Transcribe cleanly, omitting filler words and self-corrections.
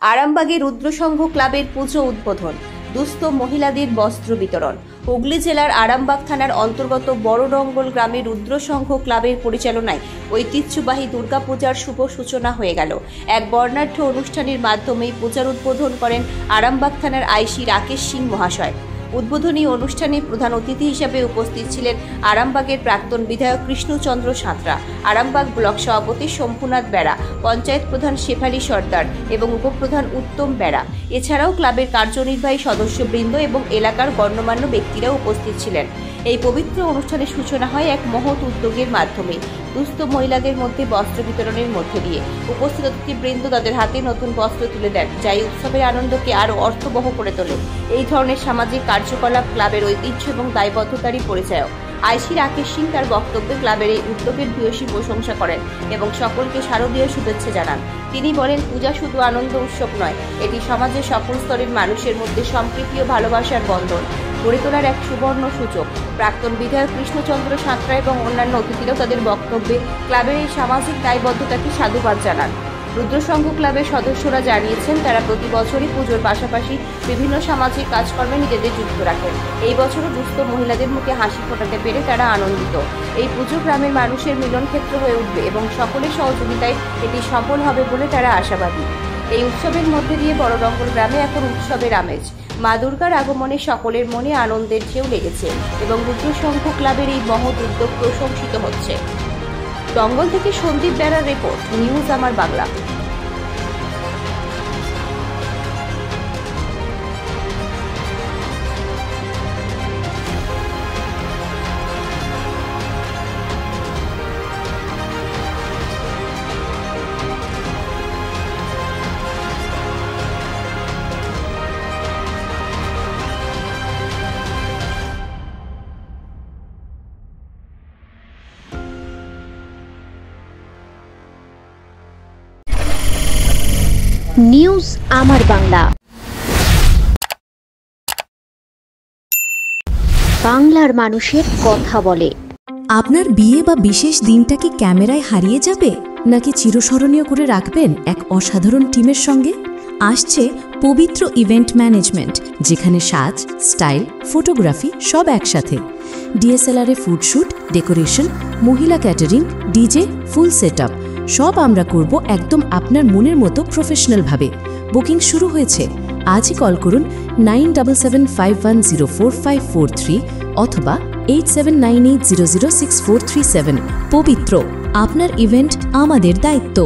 আরামবাগে রুদ্রসংঘ ক্লাবের পুজো উদ্বোধন, দুস্থ মহিলাদের বস্ত্র বিতরণ। হুগলি জেলার আরামবাগ থানার অন্তর্গত বড়ডঙ্গল গ্রামে রুদ্রসংঘ ক্লাবের পরিচালনায় ঐতিহ্যবাহী দুর্গাপূজার শুভ সূচনা হয়ে গেল। এক বর্ণাঢ্য অনুষ্ঠানের মাধ্যমে পূজার উদ্বোধন করেন আরামবাগ থানার আইসি রাকেশ সিং মহাশয়। উদ্বোধনী অনুষ্ঠানে প্রধান অতিথি হিসেবে উপস্থিত ছিলেন আরামবাগের প্রাক্তন বিধায়ক কৃষ্ণচন্দ্র সাঁতরা, আরামবাগ ব্লক সভাপতি শম্ভুনাথ বেড়া, পঞ্চায়েত প্রধান শেফালি সর্দার এবং উপপ্রধান উত্তম বেড়া। এছাড়াও ক্লাবের কার্যনির্বাহী সদস্যবৃন্দ এবং এলাকার গণ্যমান্য ব্যক্তিরা উপস্থিত ছিলেন। এই পবিত্র অনুষ্ঠানের সূচনা হয় এক মহৎ উদ্যোগের মাধ্যমে, দুস্থ মহিলাদের মধ্যে বস্ত্র বিতরণের মধ্যে দিয়ে। উপস্থিত অতিথিবৃন্দ তাদের হাতে নতুন বস্ত্র তুলে দেন, যা এই উৎসবের আনন্দকে আরও অর্থবহ করে তোলে। এই ধরনের সামাজিক কার্যকলাপ ক্লাবের ঐতিহ্য এবং দায়বদ্ধতারই পরিচায়ক। আইসি রাকেশ সিং তার বক্তব্যে ক্লাবের এই উদ্যোগের ভূয়সী প্রশংসা করেন এবং সকলকে শারদীয় শুভেচ্ছা জানান। তিনি বলেন, পূজা শুধু আনন্দ উৎসব নয়, এটি সমাজের সকল স্তরের মানুষের মধ্যে সম্প্রীতি ও ভালোবাসার বন্ধন গড়ে তোলার এক সুবর্ণ সূচক। প্রাক্তন বিধায়ক কৃষ্ণচন্দ্র সাঁতরা এবং অন্যান্য অতিথিরাও তাদের বক্তব্যে ক্লাবের এই সামাজিক দায়বদ্ধতাকে সাধুবাদ জানান। রুদ্রসংঘ ক্লাবের সদস্যরা জানিয়েছেন, তারা প্রতি বছরই পুজোর পাশাপাশি বিভিন্ন সামাজিক কাজকর্মে নিজেদের যুক্ত রাখেন। এই বছরও দুস্থ মহিলাদের মুখে হাসি ফোটাতে পেরে তারা আনন্দিত। এই পুজো গ্রামের মানুষের মিলন ক্ষেত্র হয়ে উঠবে এবং সকলের সহযোগিতায় এটি সফল হবে বলে তারা আশাবাদী। এই উৎসবের মধ্যে দিয়ে বড়ডঙ্গল গ্রামে এখন উৎসবের আমেজ। মা দুর্গার আগমনে সকলের মনে আনন্দের ঢেউ লেগেছে এবং রুদ্রসংঘ ক্লাবের এই মহৎ উদ্যোগ প্রশংসিত হচ্ছে। ডঙ্গল থেকে সন্দীপ বেড়ার রিপোর্ট, নিউজ আমার বাংলা। নিউজ আমার বাংলা, বাংলার মানুষের কথা বলে। আপনার বিয়ে বা বিশেষ দিনটা কি ক্যামেরায় হারিয়ে যাবে, নাকি চিরস্মরণীয় করে রাখবেন এক অসাধারণ টিমের সঙ্গে? আসছে পবিত্র ইভেন্ট ম্যানেজমেন্ট, যেখানে সাজ, স্টাইল, ফটোগ্রাফি সব একসাথে। ডিএসএলআরে ফুডশ্যুট, ডেকোরেশন, মহিলা ক্যাটারিং, ডিজে, ফুল সেটআপ সব আমরা করব একদম আপনার মনের মতো প্রফেশনালভাবে। বুকিং শুরু হয়েছে। আজই কল করুন 9775104543 অথবা 8798006437। পবিত্র, আপনার ইভেন্ট আমাদের দায়িত্ব।